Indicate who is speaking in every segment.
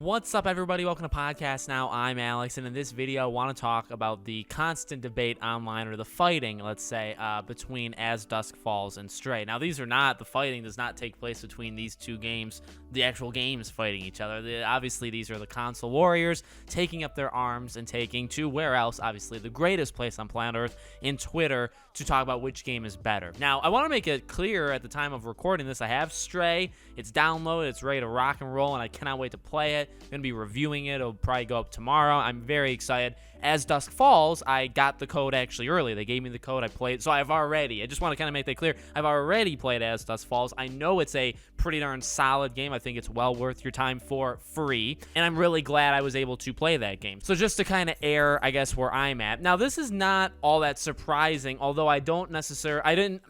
Speaker 1: What's up, everybody? Welcome to Podcast Now. I'm Alex, and in this video, I want to talk about the constant debate online, or the fighting, let's say, between As Dusk Falls and Stray. Now, the fighting does not take place between these two games, the actual games fighting each other. Obviously, these are the console warriors taking up their arms and taking to where else? Obviously, the greatest place on planet Earth, in Twitter, to talk about which game is better. Now, I want to make it clear at the time of recording this, I have Stray. It's downloaded, it's ready to rock and roll, and I cannot wait to play it. I'm going to be reviewing it. It'll probably go up tomorrow. I'm very excited. As Dusk Falls, I got the code actually early. They gave me the code. I played. So I just want to kind of make that clear. I've already played As Dusk Falls. I know it's a pretty darn solid game. I think it's well worth your time for free. And I'm really glad I was able to play that game. So just to kind of air, I guess, where I'm at. Now, this is not all that surprising, although I didn't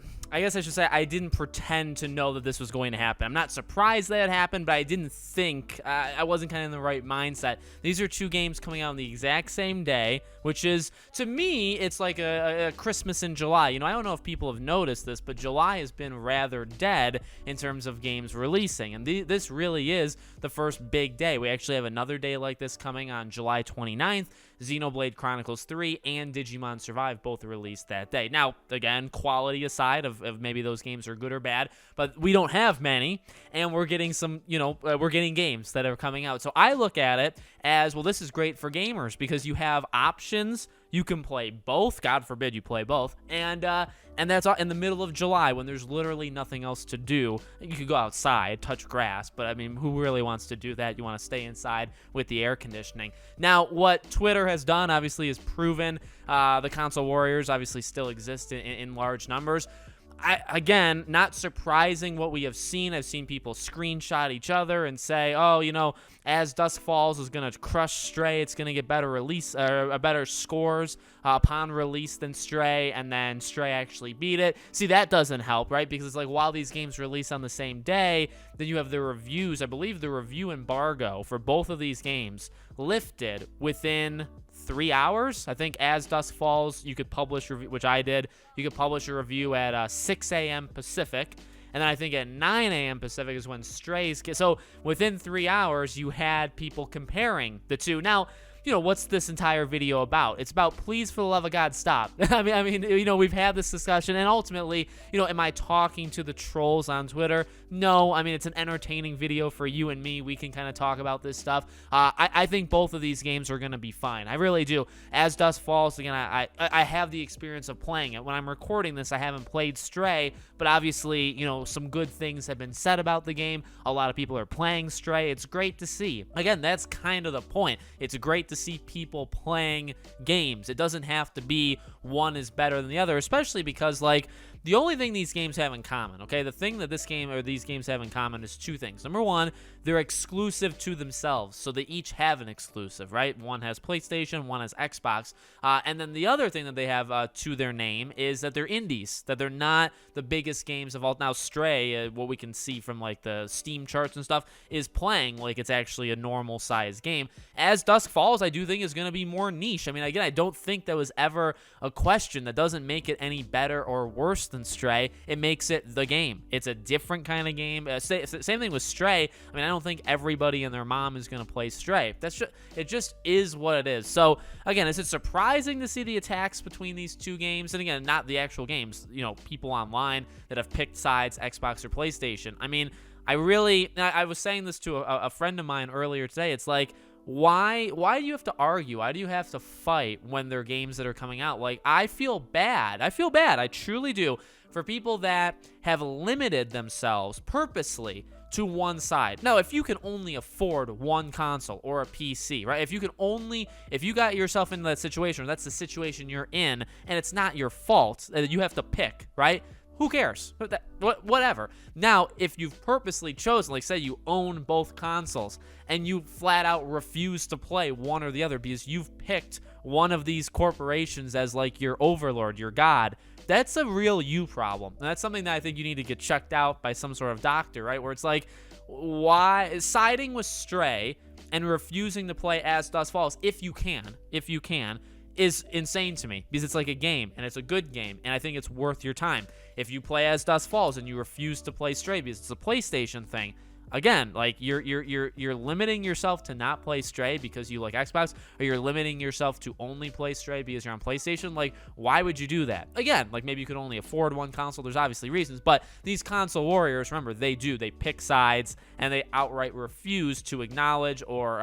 Speaker 1: pretend to know that this was going to happen. I'm not surprised that it happened, but I didn't think, I wasn't kind of in the right mindset. These are two games coming out on the exact same day, which is, to me, it's like a Christmas in July. You know, I don't know if people have noticed this, but July has been rather dead in terms of games releasing, and this really is the first big day. We actually have another day like this coming on July 29th. Xenoblade Chronicles 3 and Digimon Survive both released that day. Now, again, quality aside of maybe those games are good or bad, but we don't have many, and we're getting some, we're getting games that are coming out. So I look at it as, well, this is great for gamers because you have options. You can play both. God forbid you play both. And that's all in the middle of July when there's literally nothing else to do. You could go outside, touch grass, but I mean, who really wants to do that? You want to stay inside with the air conditioning. Now, what Twitter has done, obviously, is proven the console warriors obviously still exist in large numbers. Again, not surprising what we have seen. I've seen people screenshot each other and say, oh, As Dusk Falls is going to crush Stray. It's going to get better better scores upon release than Stray, and then Stray actually beat it. See, that doesn't help, right? Because it's like, while these games release on the same day, then you have the reviews. I believe the review embargo for both of these games lifted within 3 hours. I think As Dusk Falls, you could publish, which I did, you could publish a review at 6 a.m. Pacific, and then I think at 9 a.m. Pacific is when Strays get. So within 3 hours, you had people comparing the two. Now, what's this entire video about? It's about, please, for the love of God, stop. I mean, we've had this discussion, and ultimately, am I talking to the trolls on Twitter? No, I mean, it's an entertaining video for you and me. We can kind of talk about this stuff. I think both of these games are going to be fine. I really do. As Dusk Falls, again, I have the experience of playing it. When I'm recording this, I haven't played Stray, but obviously, some good things have been said about the game. A lot of people are playing Stray. It's great to see. Again, that's kind of the point. It's great to see people playing games. It doesn't have to be one is better than the other, especially because, the only thing these games have in common, okay? The thing that these games have in common is two things. Number one, they're exclusive to themselves, so they each have an exclusive, right? One has PlayStation, one has Xbox, and then the other thing that they have to their name is that they're indies, that they're not the biggest games of all. Now, Stray, what we can see from, the Steam charts and stuff, is playing like it's actually a normal-sized game. As Dusk Falls, I do think is going to be more niche. I mean, again, I don't think that was ever a question. That doesn't make it any better or worse than Stray. It makes it the game. It's a different kind of game. Same thing with Stray. I mean, I don't think everybody and their mom is going to play Stray. It just is what it is. So, again, is it surprising to see the attacks between these two games? And again, not the actual games, people online that have picked sides, Xbox or PlayStation. I mean, I was saying this to a friend of mine earlier today. It's like, why do you have to argue? Why do you have to fight when there are games that are coming out? I feel bad. I truly do, for people that have limited themselves purposely to one side. Now, if you can only afford one console or a PC, right? If you got yourself into that situation, or that's the situation you're in, and it's not your fault that you have to pick, right? Who cares? Whatever. Now, if you've purposely chosen, like say you own both consoles, and you flat out refuse to play one or the other because you've picked one of these corporations as your overlord, your god, that's a real you problem. And that's something that I think you need to get checked out by some sort of doctor, right? Where it's why siding with Stray and refusing to play As Dusk Falls, if you can, is insane to me, because it's like a game, and it's a good game, and I think it's worth your time. If you play As Dusk Falls and you refuse to play Stray because it's a PlayStation thing, again, like you're limiting yourself to not play Stray because you like Xbox, or you're limiting yourself to only play Stray because you're on PlayStation. Like, why would you do that? Again, like maybe you could only afford one console. There's obviously reasons, but these console warriors, remember, they pick sides and they outright refuse to acknowledge or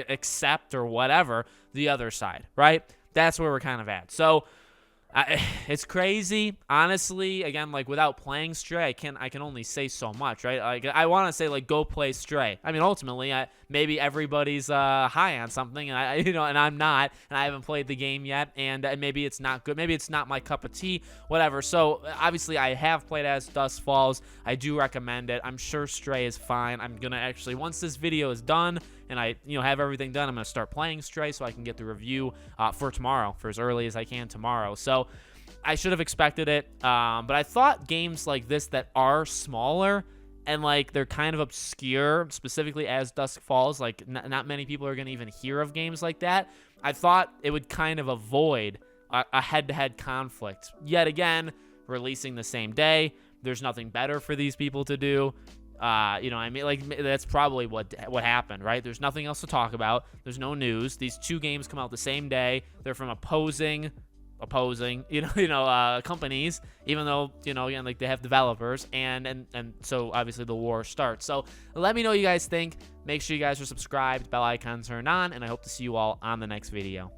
Speaker 1: accept or whatever the other side, right? That's where we're kind of at. So it's crazy, honestly. Again, like without playing Stray, I can only say so much, right? Like I want to say like go play Stray. I mean, ultimately, maybe everybody's high on something, and and I'm not, and I haven't played the game yet, and maybe it's not good, maybe it's not my cup of tea, whatever. So obviously, I have played as Dusk Falls. I do recommend it. I'm sure Stray is fine. I'm gonna actually, once this video is done and I have everything done, I'm gonna start playing Stray so I can get the review for tomorrow, for as early as I can tomorrow. So I should have expected it, but I thought games like this that are smaller and like they're kind of obscure, specifically as Dusk Falls, like not many people are gonna even hear of games like that. I thought it would kind of avoid a head-to-head conflict. Yet again, releasing the same day, there's nothing better for these people to do. I mean, like that's probably what happened, right? There's nothing else to talk about. There's no news. These two games come out the same day. They're from opposing, companies, even though, again, like they have developers, and so obviously the war starts. So let me know what you guys think. Make sure you guys are subscribed, bell icon turned on, and I hope to see you all on the next video.